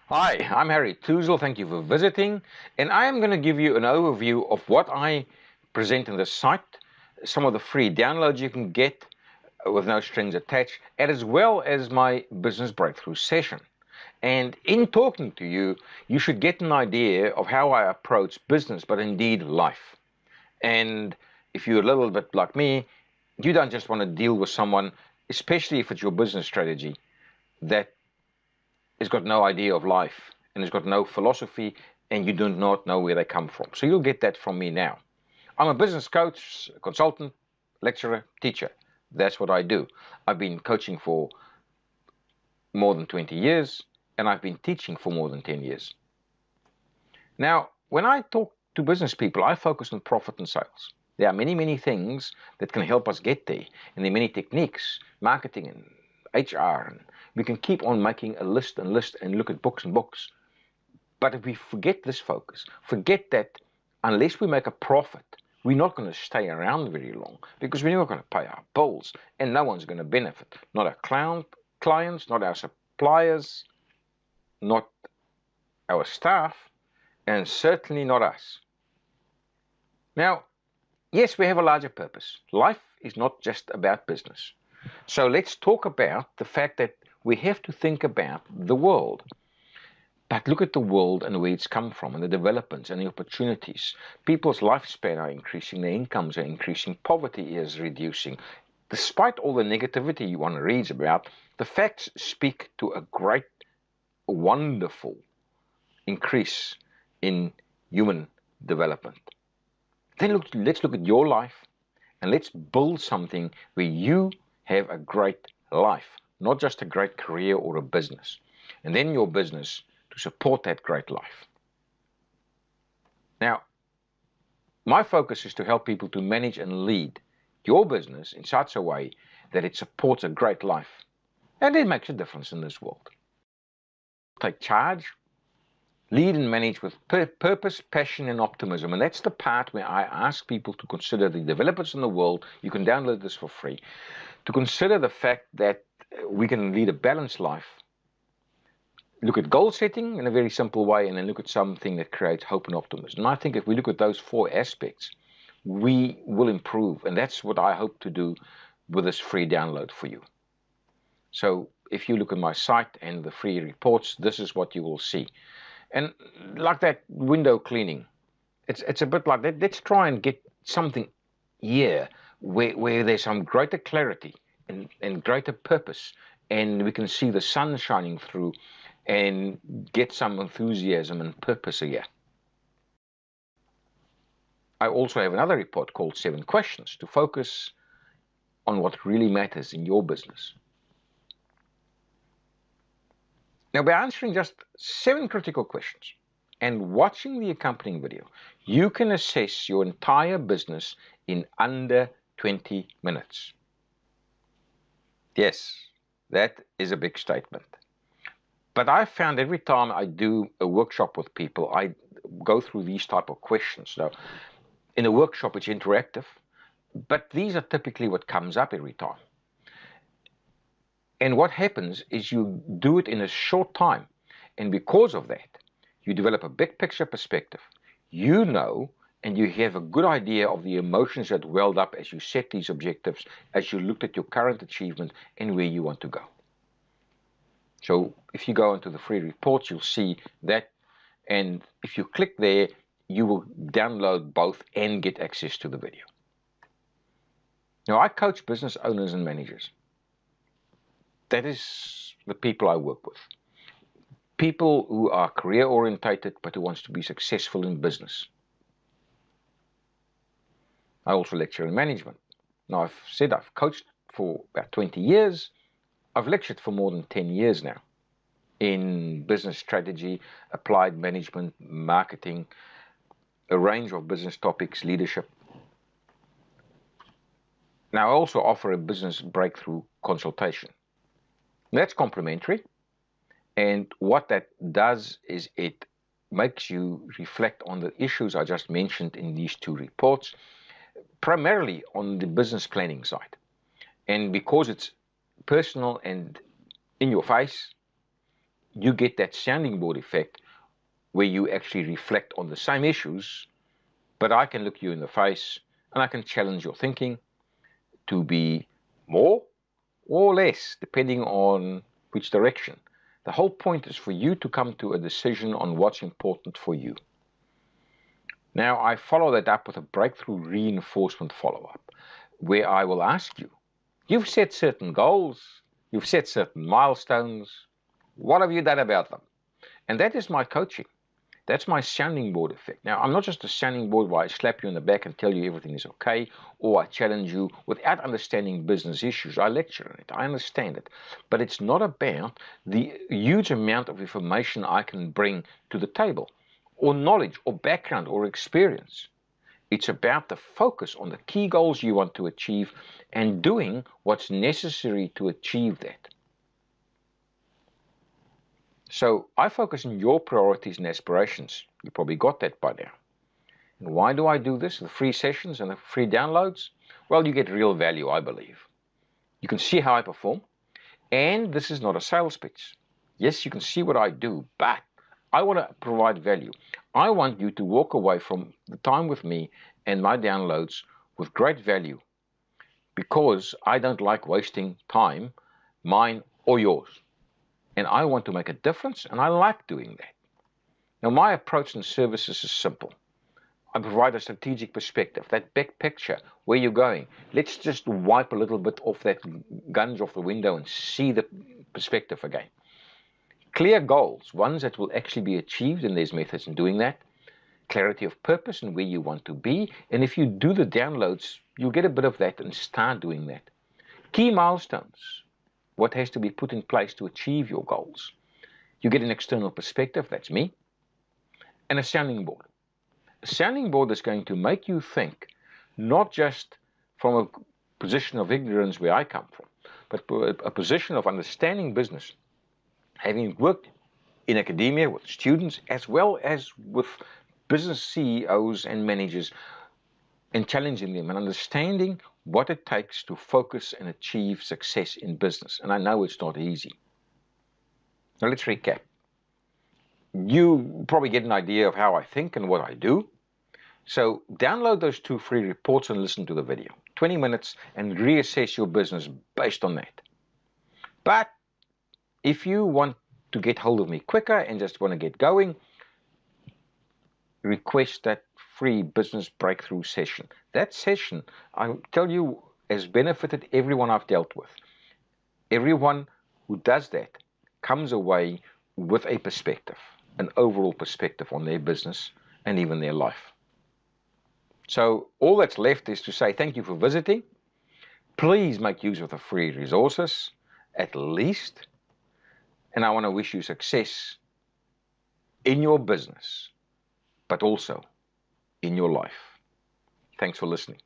Hi, I'm Harry Toozle. Thank you for visiting. And I am going to give you an overview of what I present in the site, some of the free downloads you can get with no strings attached, and as well as my business breakthrough session. And in talking to you, you should get an idea of how I approach business, but indeed life. And if you're a little bit like me, you don't just want to deal with someone, especially if it's your business strategy, that has got no idea of life and has got no philosophy, and you do not know where they come from. So you'll get that from me now. I'm a business coach, consultant, lecturer, teacher. That's what I do. I've been coaching for more than 20 years, and I've been teaching for more than 10 years. Now, when I talk to business people, I focus on profit and sales. There are many, many things that can help us get there, and there are many techniques, marketing and HR, and we can keep on making a list and list and look at books and books. But if we forget this focus, forget that unless we make a profit, we're not going to stay around very long because we're not going to pay our bills and no one's going to benefit. Not our clients, not our suppliers, not our staff, and certainly not us. Now, yes, we have a larger purpose. Life is not just about business. So let's talk about the fact that we have to think about the world. But look at the world and where it's come from and the developments and the opportunities. People's lifespan are increasing, their incomes are increasing, poverty is reducing. Despite all the negativity you want to read about, the facts speak to a great, wonderful increase in human development. Then let's look at your life and let's build something where you have a great life, not just a great career or a business. And then your business to support that great life. Now, my focus is to help people to manage and lead your business in such a way that it supports a great life and it makes a difference in this world. Take charge, lead and manage with purpose, passion, and optimism. And that's the part where I ask people to consider the developers in the world. You can download this for free. To consider the fact that we can lead a balanced life. Look at goal setting in a very simple way, and then look at something that creates hope and optimism. And I think if we look at those four aspects, we will improve. And that's what I hope to do with this free download for you. So if you look at my site and the free reports, this is what you will see. And like that window cleaning, it's a bit like that. Let's try and get something here where there's some greater clarity and greater purpose, and we can see the sun shining through and get some enthusiasm and purpose again. I also have another report called 7 Questions to focus on what really matters in your business. Now, by answering just 7 critical questions and watching the accompanying video, you can assess your entire business in under 20 minutes. Yes, that is a big statement. But I found every time I do a workshop with people, I go through these type of questions. So in a workshop, it's interactive, but these are typically what comes up every time. And what happens is you do it in a short time. And because of that, you develop a big picture perspective. You know, and you have a good idea of the emotions that welled up as you set these objectives, as you looked at your current achievement and where you want to go. So if you go into the free reports, you'll see that. And if you click there, you will download both and get access to the video. Now, I coach business owners and managers. That is the people I work with. People who are career orientated, but who wants to be successful in business. I also lecture in management. Now, I've said I've coached for about 20 years. I've lectured for more than 10 years now in business strategy, applied management, marketing, a range of business topics, leadership. Now, I also offer a business breakthrough consultation. That's complimentary, and what that does is it makes you reflect on the issues I just mentioned in these 2 reports, primarily on the business planning side. And because it's personal and in your face, you get that sounding board effect where you actually reflect on the same issues, but I can look you in the face and I can challenge your thinking to be more or less, depending on which direction. The whole point is for you to come to a decision on what's important for you. Now, I follow that up with a breakthrough reinforcement follow-up, where I will ask you, you've set certain goals, you've set certain milestones, what have you done about them? And that is my coaching. That's my sounding board effect. Now, I'm not just a sounding board where I slap you in the back and tell you everything is okay, or I challenge you without understanding business issues. I lecture on it. I understand it. But it's not about the huge amount of information I can bring to the table, or knowledge, or background, or experience. It's about the focus on the key goals you want to achieve and doing what's necessary to achieve that. So I focus on your priorities and aspirations. You probably got that by now. And why do I do this? The free sessions and the free downloads? Well, you get real value, I believe. You can see how I perform. And this is not a sales pitch. Yes, you can see what I do, but I want to provide value. I want you to walk away from the time with me and my downloads with great value, because I don't like wasting time, mine or yours. And I want to make a difference, and I like doing that. Now, my approach and services is simple. I provide a strategic perspective, that big picture, where you're going. Let's just wipe a little bit off that guns off the window and see the perspective again. Clear goals, ones that will actually be achieved, and there's methods in doing that. Clarity of purpose and where you want to be. And if you do the downloads, you'll get a bit of that and start doing that. Key milestones. What has to be put in place to achieve your goals. You get an external perspective, that's me, and a sounding board. A sounding board is going to make you think, not just from a position of ignorance where I come from, but a position of understanding business, having worked in academia with students as well as with business CEOs and managers, and challenging them and understanding what it takes to focus and achieve success in business. And I know it's not easy. Now let's recap. You probably get an idea of how I think and what I do. So download those 2 free reports and listen to the video. 20 minutes and reassess your business based on that. But if you want to get hold of me quicker and just want to get going, request that free business breakthrough session. That session, I tell you, has benefited everyone I've dealt with. Everyone who does that comes away with a perspective, an overall perspective on their business and even their life. So all that's left is to say thank you for visiting. Please make use of the free resources, at least. And I want to wish you success in your business, but also in your life. Thanks for listening.